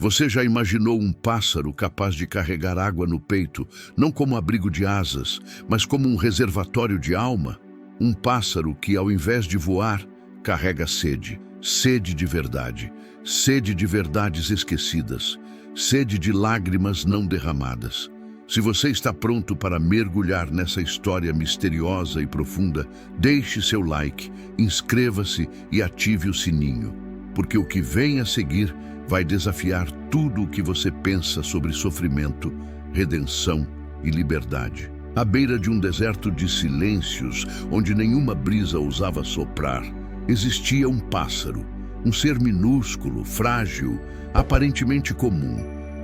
Você já imaginou um pássaro capaz de carregar água no peito, não como abrigo de asas, mas como um reservatório de alma? Um pássaro que, ao invés de voar, carrega sede. Sede de verdade. Sede de verdades esquecidas. Sede de lágrimas não derramadas. Se você está pronto para mergulhar nessa história misteriosa e profunda, deixe seu like, inscreva-se e ative o sininho, porque o que vem a seguir vai desafiar tudo o que você pensa sobre sofrimento, redenção e liberdade. À beira de um deserto de silêncios, onde nenhuma brisa ousava soprar, existia um pássaro, um ser minúsculo, frágil, aparentemente comum.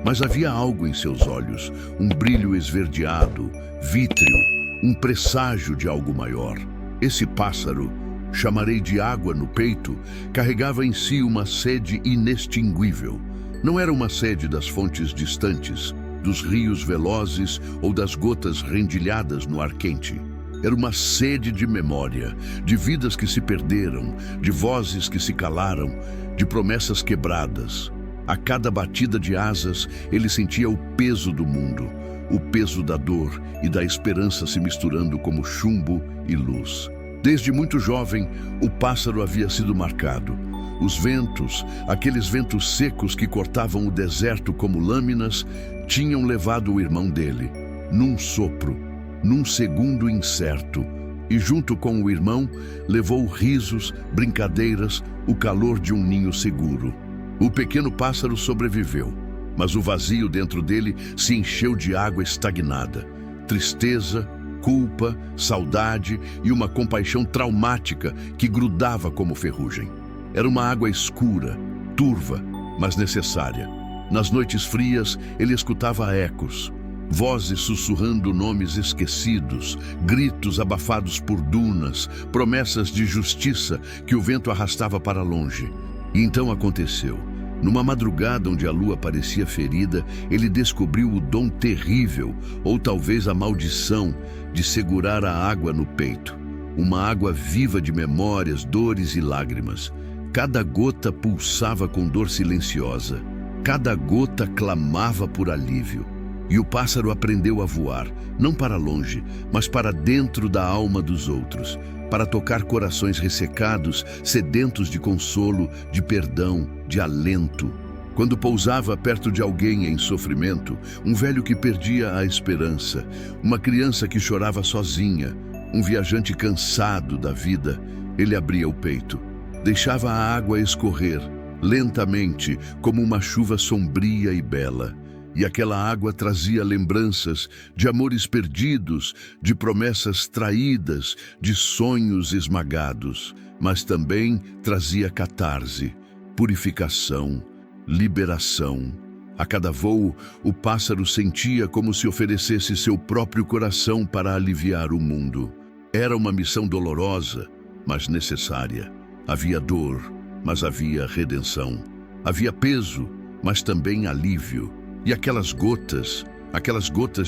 Mas havia algo em seus olhos, um brilho esverdeado, vítreo, um presságio de algo maior. Esse pássaro, chamarei de água no peito, carregava em si uma sede inextinguível. Não era uma sede das fontes distantes, dos rios velozes ou das gotas rendilhadas no ar quente. Era uma sede de memória, de vidas que se perderam, de vozes que se calaram, de promessas quebradas. A cada batida de asas, ele sentia o peso do mundo, o peso da dor e da esperança se misturando como chumbo e luz. Desde muito jovem, o pássaro havia sido marcado. Os ventos, aqueles ventos secos que cortavam o deserto como lâminas, tinham levado o irmão dele, num sopro, num segundo incerto, e junto com o irmão, levou risos, brincadeiras, o calor de um ninho seguro. O pequeno pássaro sobreviveu, mas o vazio dentro dele se encheu de água estagnada, tristeza, culpa, saudade e uma compaixão traumática que grudava como ferrugem. Era uma água escura, turva, mas necessária. Nas noites frias, ele escutava ecos, vozes sussurrando nomes esquecidos, gritos abafados por dunas, promessas de justiça que o vento arrastava para longe. E então aconteceu. Numa madrugada onde a lua parecia ferida, ele descobriu o dom terrível, ou talvez a maldição, de segurar a água no peito. Uma água viva de memórias, dores e lágrimas. Cada gota pulsava com dor silenciosa. Cada gota clamava por alívio. E o pássaro aprendeu a voar, não para longe, mas para dentro da alma dos outros, para tocar corações ressecados, sedentos de consolo, de perdão, de alento. Quando pousava perto de alguém em sofrimento, um velho que perdia a esperança, uma criança que chorava sozinha, um viajante cansado da vida, ele abria o peito. Deixava a água escorrer, lentamente, como uma chuva sombria e bela. E aquela água trazia lembranças de amores perdidos, de promessas traídas, de sonhos esmagados, mas também trazia catarse, purificação, liberação. A cada voo, o pássaro sentia como se oferecesse seu próprio coração para aliviar o mundo. Era uma missão dolorosa, mas necessária. Havia dor, mas havia redenção. Havia peso, mas também alívio. E aquelas gotas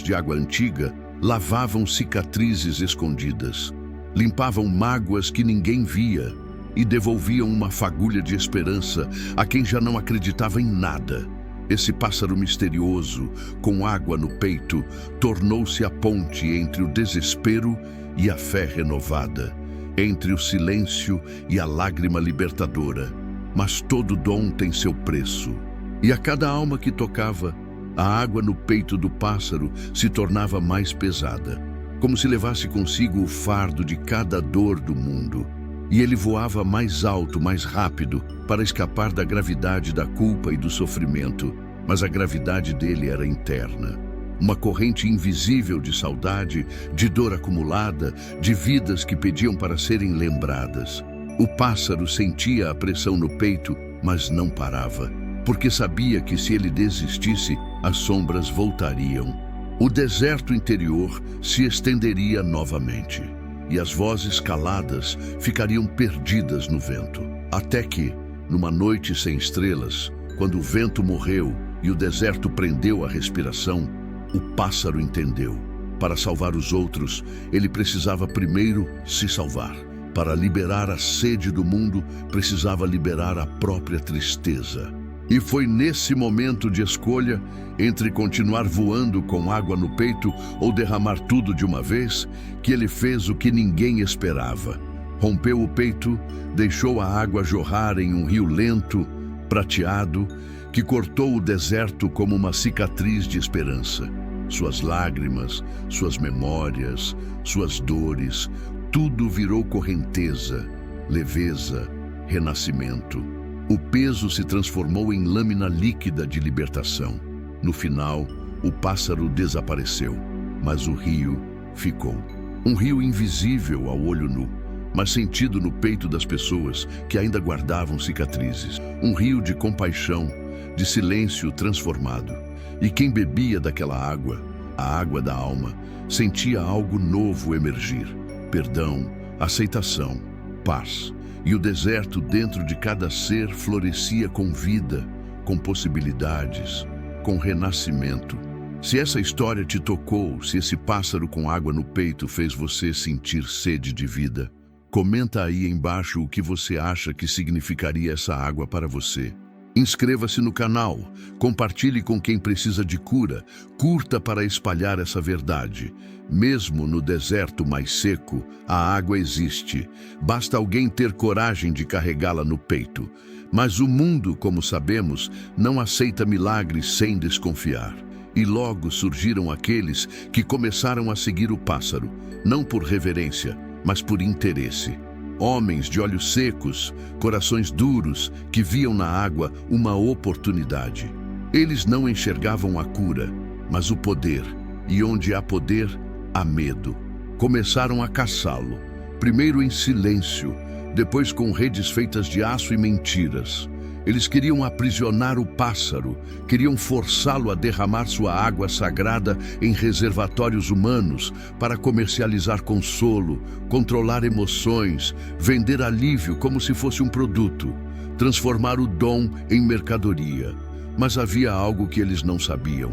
de água antiga, lavavam cicatrizes escondidas, limpavam mágoas que ninguém via e devolviam uma fagulha de esperança a quem já não acreditava em nada. Esse pássaro misterioso, com água no peito, tornou-se a ponte entre o desespero e a fé renovada, entre o silêncio e a lágrima libertadora. Mas todo dom tem seu preço, e a cada alma que tocava, a água no peito do pássaro se tornava mais pesada, como se levasse consigo o fardo de cada dor do mundo. E ele voava mais alto, mais rápido, para escapar da gravidade da culpa e do sofrimento. Mas a gravidade dele era interna. Uma corrente invisível de saudade, de dor acumulada, de vidas que pediam para serem lembradas. O pássaro sentia a pressão no peito, mas não parava, porque sabia que se ele desistisse, as sombras voltariam. O deserto interior se estenderia novamente, e as vozes caladas ficariam perdidas no vento. Até que, numa noite sem estrelas, quando o vento morreu e o deserto prendeu a respiração, o pássaro entendeu. Para salvar os outros, ele precisava primeiro se salvar. Para liberar a sede do mundo, precisava liberar a própria tristeza. E foi nesse momento de escolha, entre continuar voando com água no peito ou derramar tudo de uma vez, que ele fez o que ninguém esperava. Rompeu o peito, deixou a água jorrar em um rio lento, prateado, que cortou o deserto como uma cicatriz de esperança. Suas lágrimas, suas memórias, suas dores, tudo virou correnteza, leveza, renascimento. O peso se transformou em lâmina líquida de libertação. No final, o pássaro desapareceu, mas o rio ficou. Um rio invisível ao olho nu, mas sentido no peito das pessoas que ainda guardavam cicatrizes. Um rio de compaixão, de silêncio transformado. E quem bebia daquela água, a água da alma, sentia algo novo emergir. Perdão, aceitação, paz. E o deserto dentro de cada ser florescia com vida, com possibilidades, com renascimento. Se essa história te tocou, se esse pássaro com água no peito fez você sentir sede de vida, comenta aí embaixo o que você acha que significaria essa água para você. Inscreva-se no canal, compartilhe com quem precisa de cura, curta para espalhar essa verdade. Mesmo no deserto mais seco, a água existe. Basta alguém ter coragem de carregá-la no peito. Mas o mundo, como sabemos, não aceita milagres sem desconfiar. E logo surgiram aqueles que começaram a seguir o pássaro, não por reverência, mas por interesse. Homens de olhos secos, corações duros, que viam na água uma oportunidade. Eles não enxergavam a cura, mas o poder. E onde há poder, há medo. Começaram a caçá-lo, primeiro em silêncio, depois com redes feitas de aço e mentiras. Eles queriam aprisionar o pássaro, queriam forçá-lo a derramar sua água sagrada em reservatórios humanos para comercializar consolo, controlar emoções, vender alívio como se fosse um produto, transformar o dom em mercadoria. Mas havia algo que eles não sabiam.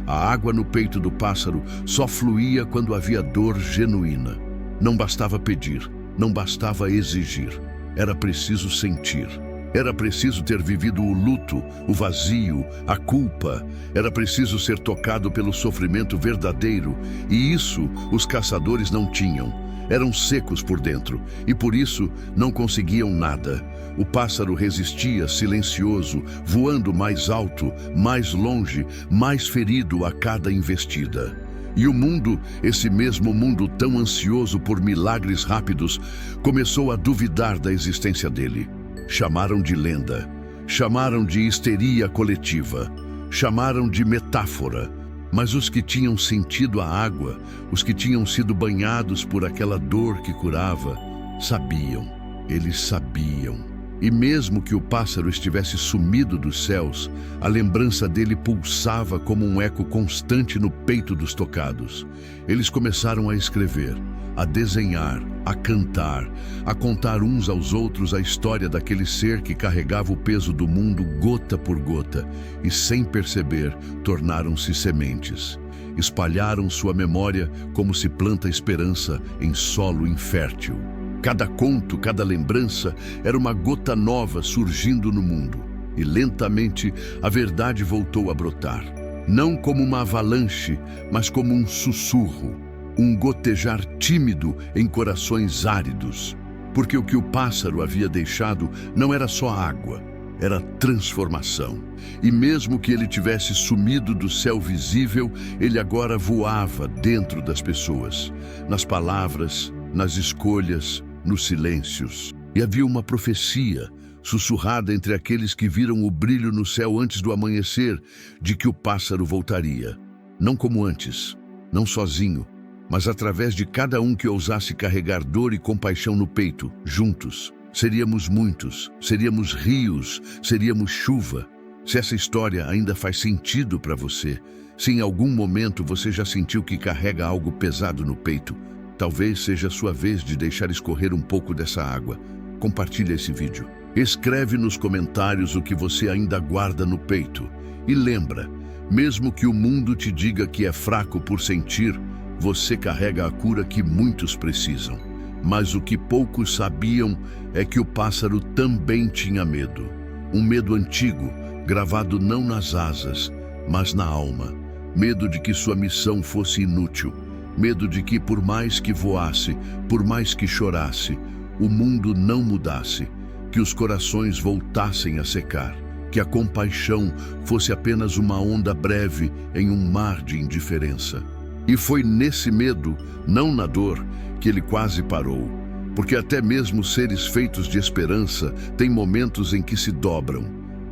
A água no peito do pássaro só fluía quando havia dor genuína. Não bastava pedir, não bastava exigir. Era preciso sentir. Era preciso ter vivido o luto, o vazio, a culpa. Era preciso ser tocado pelo sofrimento verdadeiro. E isso os caçadores não tinham. Eram secos por dentro e por isso não conseguiam nada. O pássaro resistia silencioso, voando mais alto, mais longe, mais ferido a cada investida. E o mundo, esse mesmo mundo tão ansioso por milagres rápidos, começou a duvidar da existência dele. Chamaram de lenda, chamaram de histeria coletiva, chamaram de metáfora. Mas os que tinham sentido a água, os que tinham sido banhados por aquela dor que curava, sabiam, eles sabiam. E mesmo que o pássaro estivesse sumido dos céus, a lembrança dele pulsava como um eco constante no peito dos tocados. Eles começaram a escrever, a desenhar, a cantar, a contar uns aos outros a história daquele ser que carregava o peso do mundo gota por gota e, sem perceber, tornaram-se sementes. Espalharam sua memória como se planta esperança em solo infértil. Cada conto, cada lembrança era uma gota nova surgindo no mundo. E lentamente a verdade voltou a brotar. Não como uma avalanche, mas como um sussurro. Um gotejar tímido em corações áridos. Porque o que o pássaro havia deixado não era só água, era transformação. E mesmo que ele tivesse sumido do céu visível, ele agora voava dentro das pessoas, nas palavras, nas escolhas, nos silêncios. E havia uma profecia, sussurrada entre aqueles que viram o brilho no céu antes do amanhecer, de que o pássaro voltaria. Não como antes, não sozinho, mas através de cada um que ousasse carregar dor e compaixão no peito, juntos. Seríamos muitos, seríamos rios, seríamos chuva. Se essa história ainda faz sentido para você, se em algum momento você já sentiu que carrega algo pesado no peito, talvez seja a sua vez de deixar escorrer um pouco dessa água. Compartilhe esse vídeo. Escreve nos comentários o que você ainda guarda no peito. E lembra, mesmo que o mundo te diga que é fraco por sentir, você carrega a cura que muitos precisam. Mas o que poucos sabiam é que o pássaro também tinha medo. Um medo antigo, gravado não nas asas, mas na alma. Medo de que sua missão fosse inútil. Medo de que, por mais que voasse, por mais que chorasse, o mundo não mudasse, que os corações voltassem a secar, que a compaixão fosse apenas uma onda breve em um mar de indiferença. E foi nesse medo, não na dor, que ele quase parou, porque até mesmo seres feitos de esperança têm momentos em que se dobram,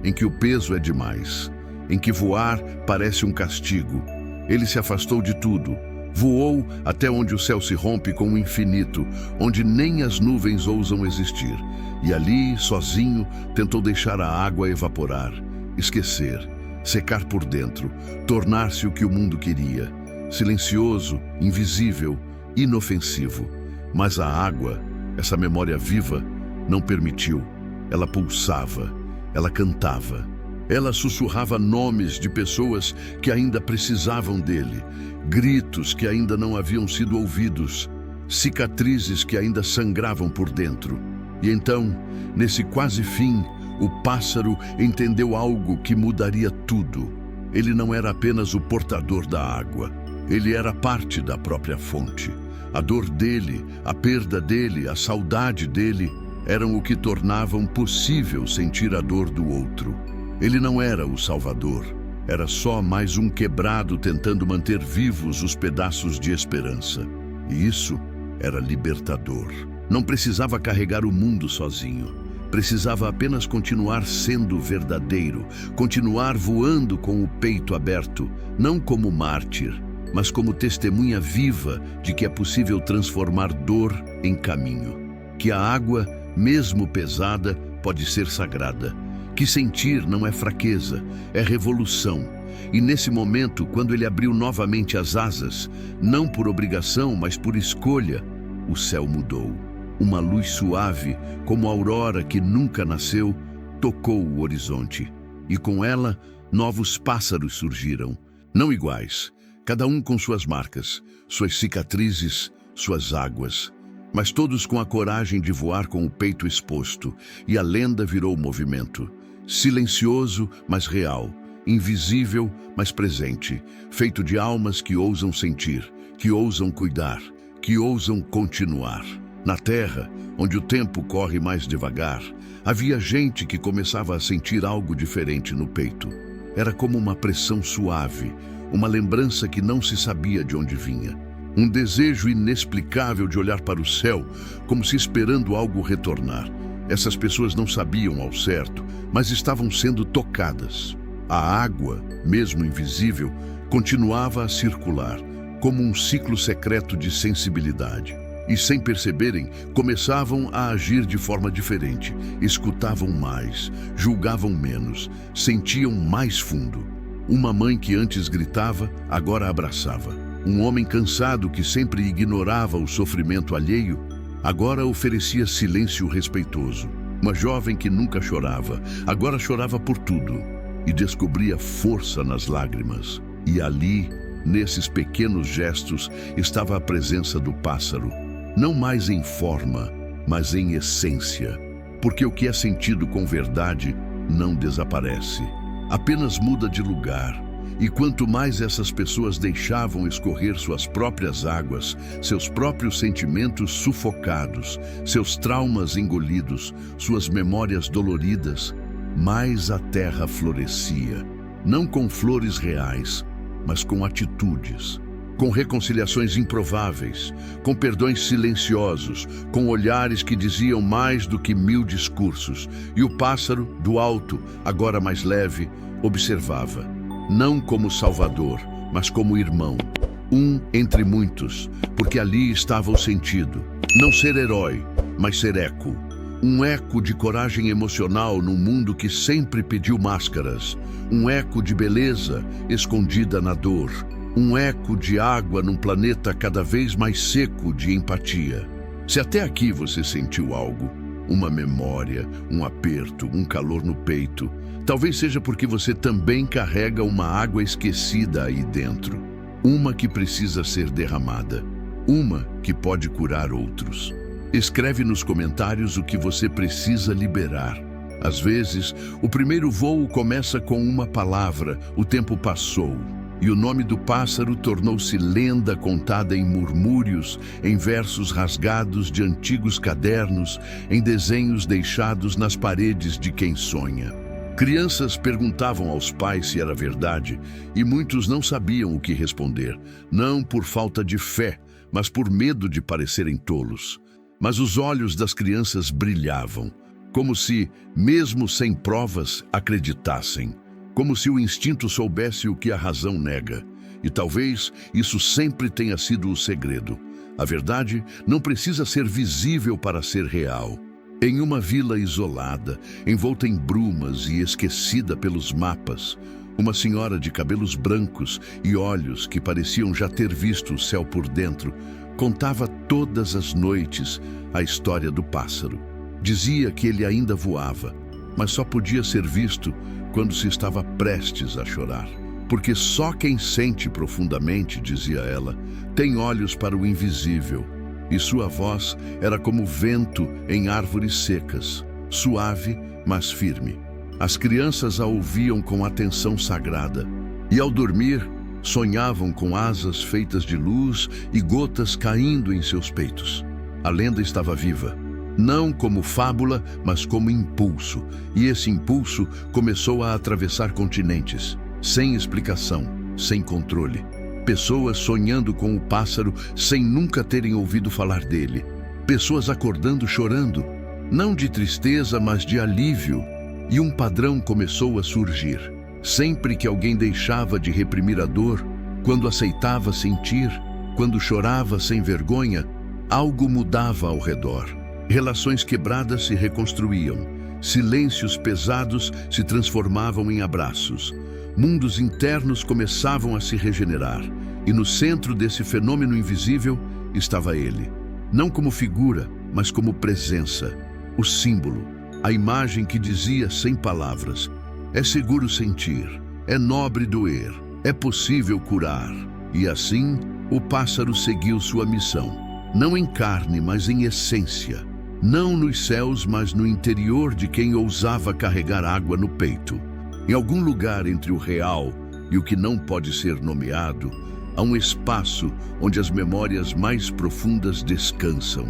em que o peso é demais, em que voar parece um castigo. Ele se afastou de tudo, voou até onde o céu se rompe com o infinito, onde nem as nuvens ousam existir, e ali, sozinho, tentou deixar a água evaporar, esquecer, secar por dentro, tornar-se o que o mundo queria, silencioso, invisível, inofensivo. Mas a água, essa memória viva, não permitiu. Ela pulsava, ela cantava. Ela sussurrava nomes de pessoas que ainda precisavam dele, gritos que ainda não haviam sido ouvidos, cicatrizes que ainda sangravam por dentro. E então, nesse quase fim, o pássaro entendeu algo que mudaria tudo. Ele não era apenas o portador da água, ele era parte da própria fonte. A dor dele, a perda dele, a saudade dele eram o que tornavam possível sentir a dor do outro. Ele não era o Salvador, era só mais um quebrado tentando manter vivos os pedaços de esperança. E isso era libertador. Não precisava carregar o mundo sozinho. Precisava apenas continuar sendo verdadeiro, continuar voando com o peito aberto, não como mártir, mas como testemunha viva de que é possível transformar dor em caminho. Que a água, mesmo pesada, pode ser sagrada. Que sentir não é fraqueza, é revolução. E nesse momento, quando ele abriu novamente as asas, não por obrigação, mas por escolha, o céu mudou. Uma luz suave, como a aurora que nunca nasceu, tocou o horizonte. E com ela, novos pássaros surgiram, não iguais, cada um com suas marcas, suas cicatrizes, suas águas, mas todos com a coragem de voar com o peito exposto, e a lenda virou movimento. Silencioso, mas real, invisível, mas presente, feito de almas que ousam sentir, que ousam cuidar, que ousam continuar. Na terra, onde o tempo corre mais devagar, havia gente que começava a sentir algo diferente no peito. Era como uma pressão suave, uma lembrança que não se sabia de onde vinha. Um desejo inexplicável de olhar para o céu, como se esperando algo retornar. Essas pessoas não sabiam ao certo, mas estavam sendo tocadas. A água, mesmo invisível, continuava a circular, como um ciclo secreto de sensibilidade. E, sem perceberem, começavam a agir de forma diferente. Escutavam mais, julgavam menos, sentiam mais fundo. Uma mãe que antes gritava, agora abraçava. Um homem cansado que sempre ignorava o sofrimento alheio, agora oferecia silêncio respeitoso. Uma jovem que nunca chorava, agora chorava por tudo e descobria força nas lágrimas. E ali, nesses pequenos gestos, estava a presença do pássaro. Não mais em forma, mas em essência. Porque o que é sentido com verdade não desaparece, apenas muda de lugar. E quanto mais essas pessoas deixavam escorrer suas próprias águas, seus próprios sentimentos sufocados, seus traumas engolidos, suas memórias doloridas, mais a terra florescia. Não com flores reais, mas com atitudes. Com reconciliações improváveis, com perdões silenciosos, com olhares que diziam mais do que 1000 discursos. E o pássaro, do alto, agora mais leve, observava, não como salvador, mas como irmão. Um entre muitos, porque ali estava o sentido. Não ser herói, mas ser eco. Um eco de coragem emocional num mundo que sempre pediu máscaras. Um eco de beleza escondida na dor. Um eco de água num planeta cada vez mais seco de empatia. Se até aqui você sentiu algo, uma memória, um aperto, um calor no peito, talvez seja porque você também carrega uma água esquecida aí dentro. Uma que precisa ser derramada. Uma que pode curar outros. Escreve nos comentários o que você precisa liberar. Às vezes, o primeiro voo começa com uma palavra, o tempo passou, e o nome do pássaro tornou-se lenda contada em murmúrios, em versos rasgados de antigos cadernos, em desenhos deixados nas paredes de quem sonha. Crianças perguntavam aos pais se era verdade, e muitos não sabiam o que responder, não por falta de fé, mas por medo de parecerem tolos. Mas os olhos das crianças brilhavam, como se, mesmo sem provas, acreditassem, como se o instinto soubesse o que a razão nega. E talvez isso sempre tenha sido o segredo. A verdade não precisa ser visível para ser real. Em uma vila isolada, envolta em brumas e esquecida pelos mapas, uma senhora de cabelos brancos e olhos que pareciam já ter visto o céu por dentro, contava todas as noites a história do pássaro. Dizia que ele ainda voava, mas só podia ser visto quando se estava prestes a chorar. Porque só quem sente profundamente, dizia ela, tem olhos para o invisível. E sua voz era como vento em árvores secas, suave, mas firme. As crianças a ouviam com atenção sagrada. E ao dormir, sonhavam com asas feitas de luz e gotas caindo em seus peitos. A lenda estava viva. Não como fábula, mas como impulso. E esse impulso começou a atravessar continentes, sem explicação, sem controle. Pessoas sonhando com o pássaro sem nunca terem ouvido falar dele. Pessoas acordando chorando, não de tristeza, mas de alívio. E um padrão começou a surgir. Sempre que alguém deixava de reprimir a dor, quando aceitava sentir, quando chorava sem vergonha, algo mudava ao redor. Relações quebradas se reconstruíam. Silêncios pesados se transformavam em abraços. Mundos internos começavam a se regenerar. E no centro desse fenômeno invisível estava ele. Não como figura, mas como presença. O símbolo, a imagem que dizia sem palavras: é seguro sentir, é nobre doer, é possível curar. E assim, o pássaro seguiu sua missão. Não em carne, mas em essência. Não nos céus, mas no interior de quem ousava carregar água no peito. Em algum lugar entre o real e o que não pode ser nomeado, há um espaço onde as memórias mais profundas descansam,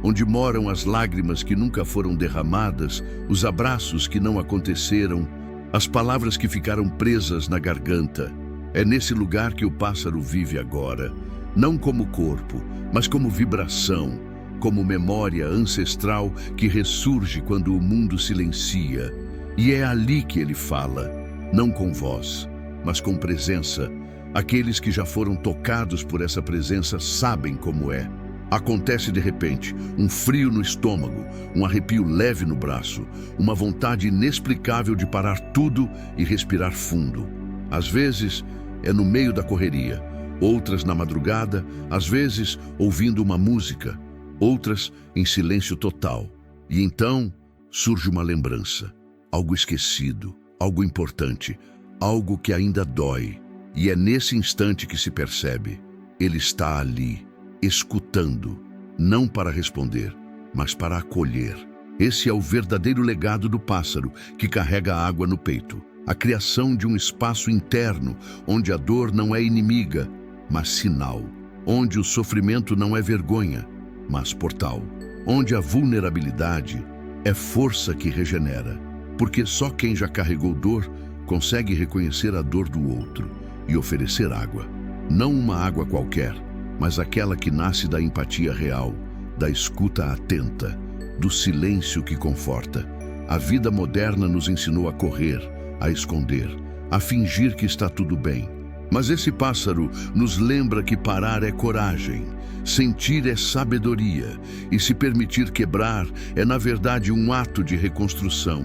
onde moram as lágrimas que nunca foram derramadas, os abraços que não aconteceram, as palavras que ficaram presas na garganta. É nesse lugar que o pássaro vive agora, não como corpo, mas como vibração, como memória ancestral que ressurge quando o mundo silencia. E é ali que ele fala, não com voz, mas com presença. Aqueles que já foram tocados por essa presença sabem como é. Acontece de repente, um frio no estômago, um arrepio leve no braço, uma vontade inexplicável de parar tudo e respirar fundo. Às vezes, é no meio da correria, outras na madrugada, às vezes ouvindo uma música, outras em silêncio total. E então surge uma lembrança, algo esquecido, algo importante, algo que ainda dói. E é nesse instante que se percebe, ele está ali, escutando, não para responder, mas para acolher. Esse é o verdadeiro legado do pássaro que carrega a água no peito. A criação de um espaço interno, onde a dor não é inimiga, mas sinal. Onde o sofrimento não é vergonha, mas portal. Onde a vulnerabilidade é força que regenera. Porque só quem já carregou dor consegue reconhecer a dor do outro e oferecer água. Não uma água qualquer, mas aquela que nasce da empatia real, da escuta atenta, do silêncio que conforta. A vida moderna nos ensinou a correr, a esconder, a fingir que está tudo bem. Mas esse pássaro nos lembra que parar é coragem, sentir é sabedoria, e se permitir quebrar é, na verdade, um ato de reconstrução.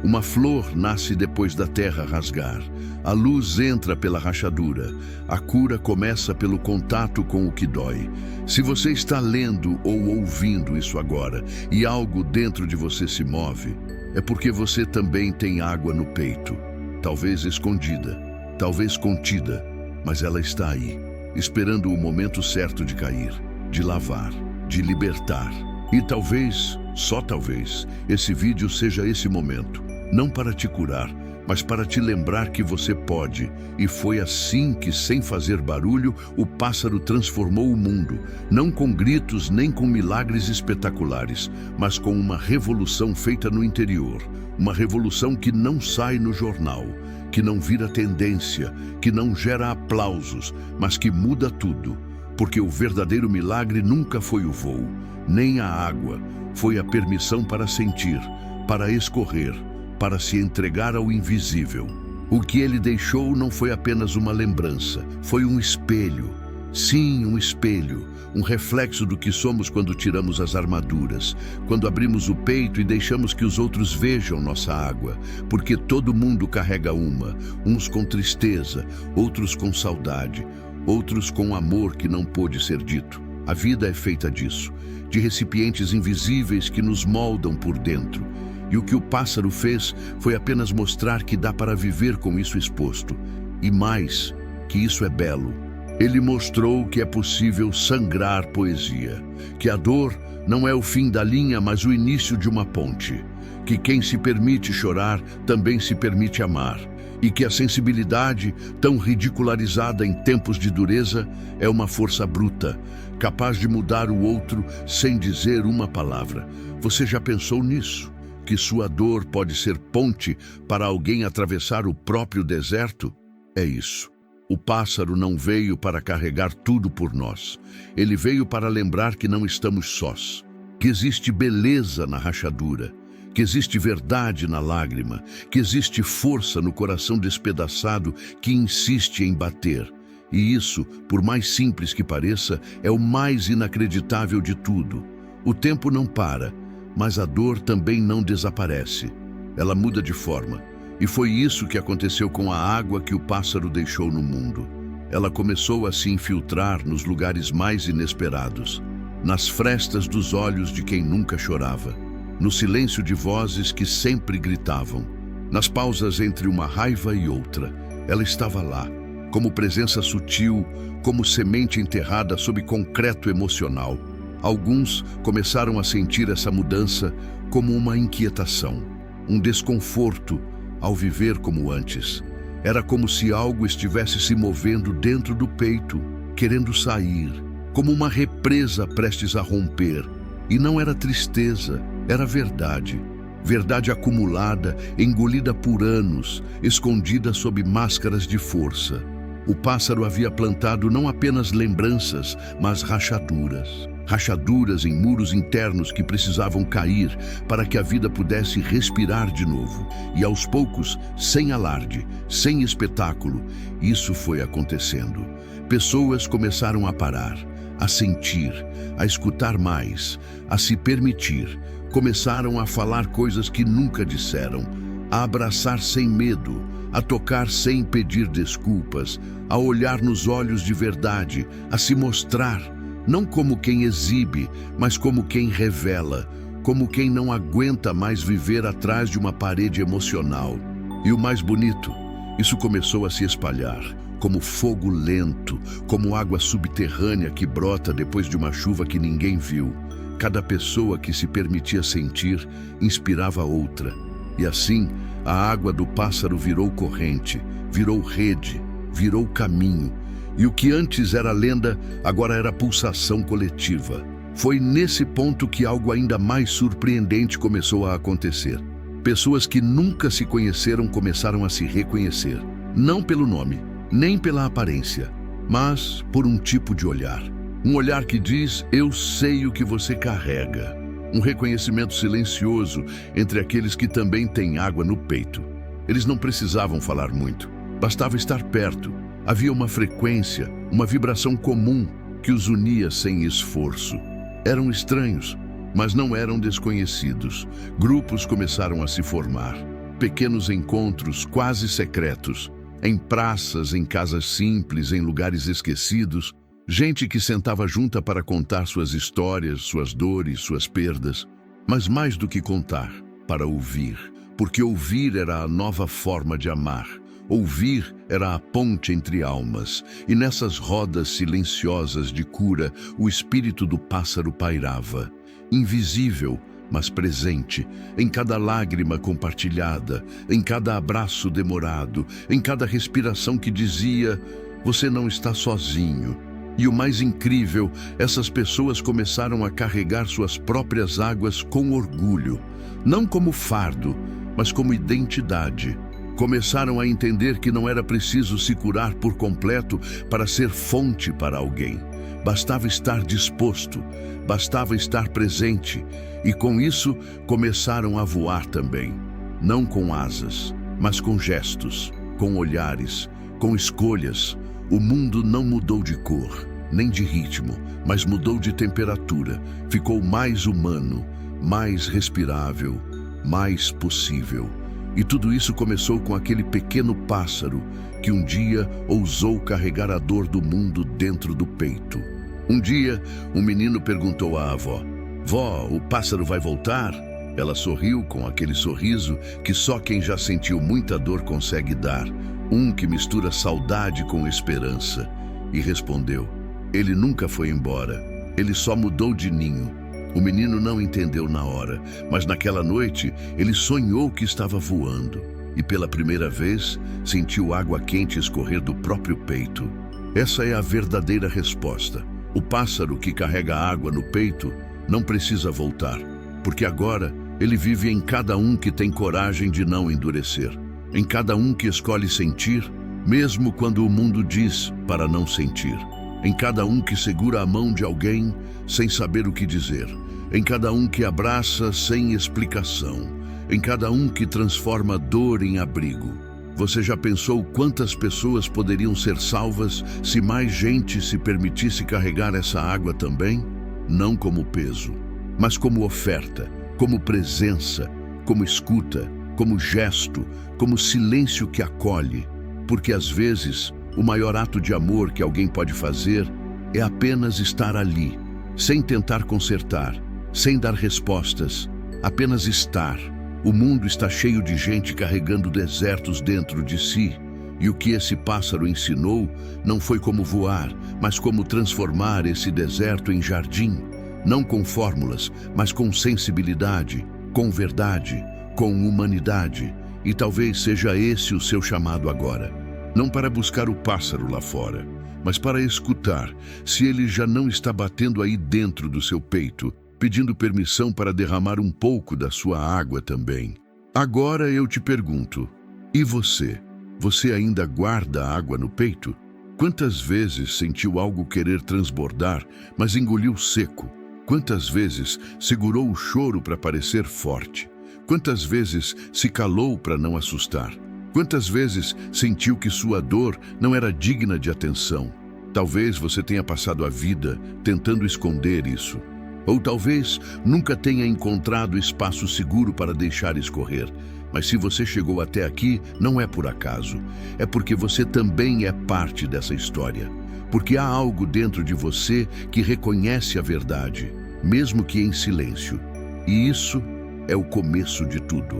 Uma flor nasce depois da terra rasgar. A luz entra pela rachadura. A cura começa pelo contato com o que dói. Se você está lendo ou ouvindo isso agora e algo dentro de você se move, é porque você também tem água no peito. Talvez escondida, talvez contida, mas ela está aí, esperando o momento certo de cair, de lavar, de libertar. E talvez, só talvez, esse vídeo seja esse momento. não para te curar, mas para te lembrar que você pode. E foi assim que, sem fazer barulho, o pássaro transformou o mundo, não com gritos nem com milagres espetaculares, mas com uma revolução feita no interior, uma revolução que não sai no jornal, que não vira tendência, que não gera aplausos, mas que muda tudo. Porque o verdadeiro milagre nunca foi o voo, nem a água, foi a permissão para sentir, para escorrer, para se entregar ao invisível. O que ele deixou não foi apenas uma lembrança, foi um espelho. Sim, um espelho, um reflexo do que somos quando tiramos as armaduras, quando abrimos o peito e deixamos que os outros vejam nossa água, porque todo mundo carrega uma, uns com tristeza, outros com saudade, outros com amor que não pôde ser dito. A vida é feita disso, de recipientes invisíveis que nos moldam por dentro. E o que o pássaro fez foi apenas mostrar que dá para viver com isso exposto. E mais, que isso é belo. Ele mostrou que é possível sangrar poesia, que a dor não é o fim da linha, mas o início de uma ponte, que quem se permite chorar também se permite amar, e que a sensibilidade, tão ridicularizada em tempos de dureza, é uma força bruta, capaz de mudar o outro sem dizer uma palavra. Você já pensou nisso? Que sua dor pode ser ponte para alguém atravessar o próprio deserto? É isso. O pássaro não veio para carregar tudo por nós. Ele veio para lembrar que não estamos sós, que existe beleza na rachadura, que existe verdade na lágrima, que existe força no coração despedaçado que insiste em bater. E isso, por mais simples que pareça, é o mais inacreditável de tudo. O tempo não para, mas a dor também não desaparece. Ela muda de forma. E foi isso que aconteceu com a água que o pássaro deixou no mundo. Ela começou a se infiltrar nos lugares mais inesperados, nas frestas dos olhos de quem nunca chorava, no silêncio de vozes que sempre gritavam, nas pausas entre uma raiva e outra. Ela estava lá, como presença sutil, como semente enterrada sob concreto emocional. Alguns começaram a sentir essa mudança como uma inquietação, um desconforto ao viver como antes. Era como se algo estivesse se movendo dentro do peito, querendo sair, como uma represa prestes a romper. E não era tristeza, era verdade. Verdade acumulada, engolida por anos, escondida sob máscaras de força. O pássaro havia plantado não apenas lembranças, mas rachaduras. Rachaduras em muros internos que precisavam cair para que a vida pudesse respirar de novo. E aos poucos, sem alarde, sem espetáculo, isso foi acontecendo. Pessoas começaram a parar, a sentir, a escutar mais, a se permitir. Começaram a falar coisas que nunca disseram, a abraçar sem medo, a tocar sem pedir desculpas, a olhar nos olhos de verdade, a se mostrar, não como quem exibe, mas como quem revela, como quem não aguenta mais viver atrás de uma parede emocional. E o mais bonito, isso começou a se espalhar, como fogo lento, como água subterrânea que brota depois de uma chuva que ninguém viu. Cada pessoa que se permitia sentir inspirava outra. E assim, a água do pássaro virou corrente, virou rede, virou caminho. E o que antes era lenda, agora era pulsação coletiva. Foi nesse ponto que algo ainda mais surpreendente começou a acontecer. Pessoas que nunca se conheceram começaram a se reconhecer. Não pelo nome, nem pela aparência, mas por um tipo de olhar. Um olhar que diz, eu sei o que você carrega. Um reconhecimento silencioso entre aqueles que também têm água no peito. Eles não precisavam falar muito, bastava estar perto. Havia uma frequência, uma vibração comum que os unia sem esforço. Eram estranhos, mas não eram desconhecidos. Grupos começaram a se formar. Pequenos encontros quase secretos, em praças, em casas simples, em lugares esquecidos. Gente que sentava junta para contar suas histórias, suas dores, suas perdas. Mas mais do que contar, para ouvir. Porque ouvir era a nova forma de amar. Ouvir era a ponte entre almas, e nessas rodas silenciosas de cura, o espírito do pássaro pairava, invisível, mas presente, em cada lágrima compartilhada, em cada abraço demorado, em cada respiração que dizia: você não está sozinho. E o mais incrível, essas pessoas começaram a carregar suas próprias águas com orgulho, não como fardo, mas como identidade. Começaram a entender que não era preciso se curar por completo para ser fonte para alguém. Bastava estar disposto, bastava estar presente, e com isso começaram a voar também. Não com asas, mas com gestos, com olhares, com escolhas. O mundo não mudou de cor, nem de ritmo, mas mudou de temperatura. Ficou mais humano, mais respirável, mais possível. E tudo isso começou com aquele pequeno pássaro que um dia ousou carregar a dor do mundo dentro do peito. Um dia, um menino perguntou à avó: vó, o pássaro vai voltar? Ela sorriu com aquele sorriso que só quem já sentiu muita dor consegue dar, um que mistura saudade com esperança. E respondeu: ele nunca foi embora, ele só mudou de ninho. O menino não entendeu na hora, mas naquela noite ele sonhou que estava voando e pela primeira vez sentiu água quente escorrer do próprio peito. Essa é a verdadeira resposta. O pássaro que carrega água no peito não precisa voltar, porque agora ele vive em cada um que tem coragem de não endurecer, em cada um que escolhe sentir, mesmo quando o mundo diz para não sentir, em cada um que segura a mão de alguém sem saber o que dizer, em cada um que abraça sem explicação, em cada um que transforma dor em abrigo. Você já pensou quantas pessoas poderiam ser salvas se mais gente se permitisse carregar essa água também? Não como peso, mas como oferta, como presença, como escuta, como gesto, como silêncio que acolhe. Porque às vezes o maior ato de amor que alguém pode fazer é apenas estar ali, sem tentar consertar, sem dar respostas, apenas estar. O mundo está cheio de gente carregando desertos dentro de si, e o que esse pássaro ensinou não foi como voar, mas como transformar esse deserto em jardim, não com fórmulas, mas com sensibilidade, com verdade, com humanidade. E talvez seja esse o seu chamado agora, não para buscar o pássaro lá fora, mas para escutar se ele já não está batendo aí dentro do seu peito, pedindo permissão para derramar um pouco da sua água também. Agora eu te pergunto, e você? Você ainda guarda água no peito? Quantas vezes sentiu algo querer transbordar, mas engoliu seco? Quantas vezes segurou o choro para parecer forte? Quantas vezes se calou para não assustar? Quantas vezes sentiu que sua dor não era digna de atenção? Talvez você tenha passado a vida tentando esconder isso. Ou talvez nunca tenha encontrado espaço seguro para deixar escorrer. Mas se você chegou até aqui, não é por acaso. É porque você também é parte dessa história. Porque há algo dentro de você que reconhece a verdade, mesmo que em silêncio. E isso é o começo de tudo.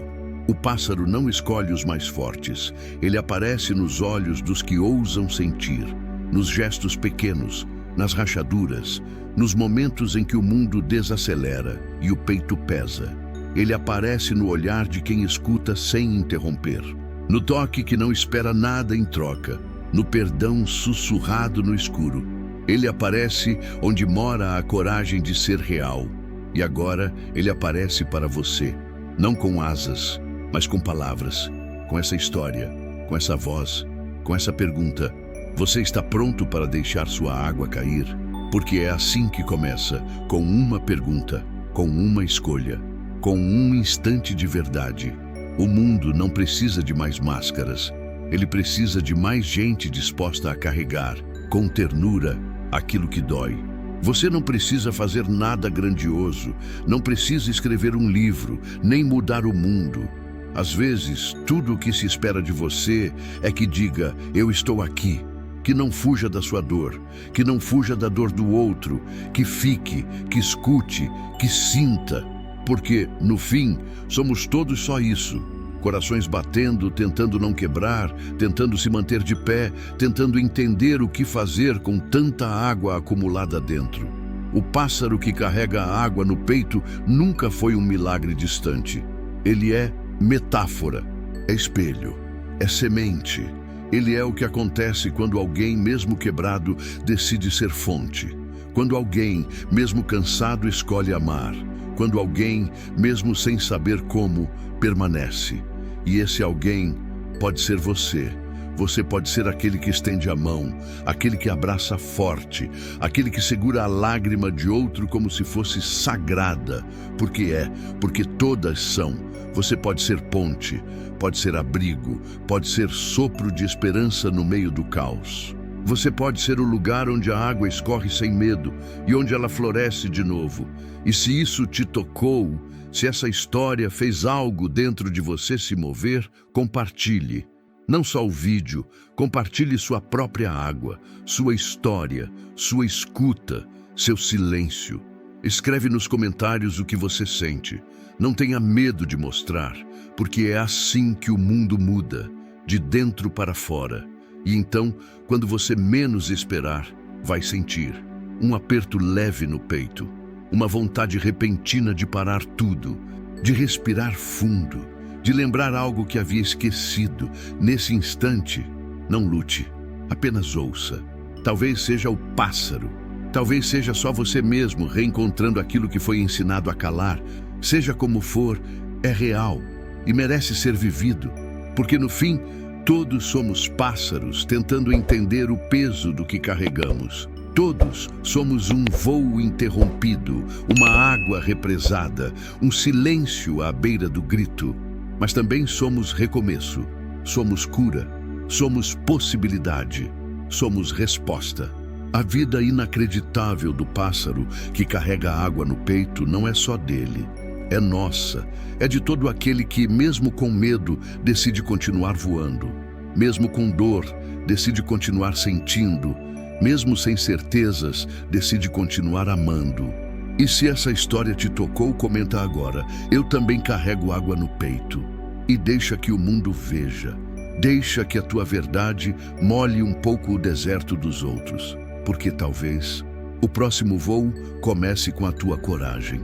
O pássaro não escolhe os mais fortes. Ele aparece nos olhos dos que ousam sentir, nos gestos pequenos, nas rachaduras, nos momentos em que o mundo desacelera e o peito pesa. Ele aparece no olhar de quem escuta sem interromper, no toque que não espera nada em troca, no perdão sussurrado no escuro. Ele aparece onde mora a coragem de ser real. E agora ele aparece para você, não com asas, mas com palavras, com essa história, com essa voz, com essa pergunta. Você está pronto para deixar sua água cair? Porque é assim que começa, com uma pergunta, com uma escolha, com um instante de verdade. O mundo não precisa de mais máscaras. Ele precisa de mais gente disposta a carregar, com ternura, aquilo que dói. Você não precisa fazer nada grandioso, não precisa escrever um livro, nem mudar o mundo. Às vezes, tudo o que se espera de você é que diga: eu estou aqui. Que não fuja da sua dor, que não fuja da dor do outro, que fique, que escute, que sinta. Porque, no fim, somos todos só isso. Corações batendo, tentando não quebrar, tentando se manter de pé, tentando entender o que fazer com tanta água acumulada dentro. O pássaro que carrega a água no peito nunca foi um milagre distante. Ele é metáfora, é espelho, é semente. Ele é o que acontece quando alguém, mesmo quebrado, decide ser fonte. Quando alguém, mesmo cansado, escolhe amar. Quando alguém, mesmo sem saber como, permanece. E esse alguém pode ser você. Você pode ser aquele que estende a mão, aquele que abraça forte, aquele que segura a lágrima de outro como se fosse sagrada. Porque todas são. Você pode ser ponte, pode ser abrigo, pode ser sopro de esperança no meio do caos. Você pode ser o lugar onde a água escorre sem medo e onde ela floresce de novo. E se isso te tocou, se essa história fez algo dentro de você se mover, compartilhe. Não só o vídeo, compartilhe sua própria água, sua história, sua escuta, seu silêncio. Escreve nos comentários o que você sente. Não tenha medo de mostrar, porque é assim que o mundo muda, de dentro para fora. E então, quando você menos esperar, vai sentir um aperto leve no peito, uma vontade repentina de parar tudo, de respirar fundo, de lembrar algo que havia esquecido. Nesse instante, não lute, apenas ouça. Talvez seja o pássaro, talvez seja só você mesmo reencontrando aquilo que foi ensinado a calar. Seja como for, é real e merece ser vivido, porque no fim, todos somos pássaros tentando entender o peso do que carregamos. Todos somos um voo interrompido, uma água represada, um silêncio à beira do grito. Mas também somos recomeço, somos cura, somos possibilidade, somos resposta. A vida inacreditável do pássaro que carrega a água no peito não é só dele. É nossa, é de todo aquele que, mesmo com medo, decide continuar voando. Mesmo com dor, decide continuar sentindo. Mesmo sem certezas, decide continuar amando. E se essa história te tocou, comenta agora. Eu também carrego água no peito. E deixa que o mundo veja. Deixa que a tua verdade molhe um pouco o deserto dos outros. Porque talvez o próximo voo comece com a tua coragem.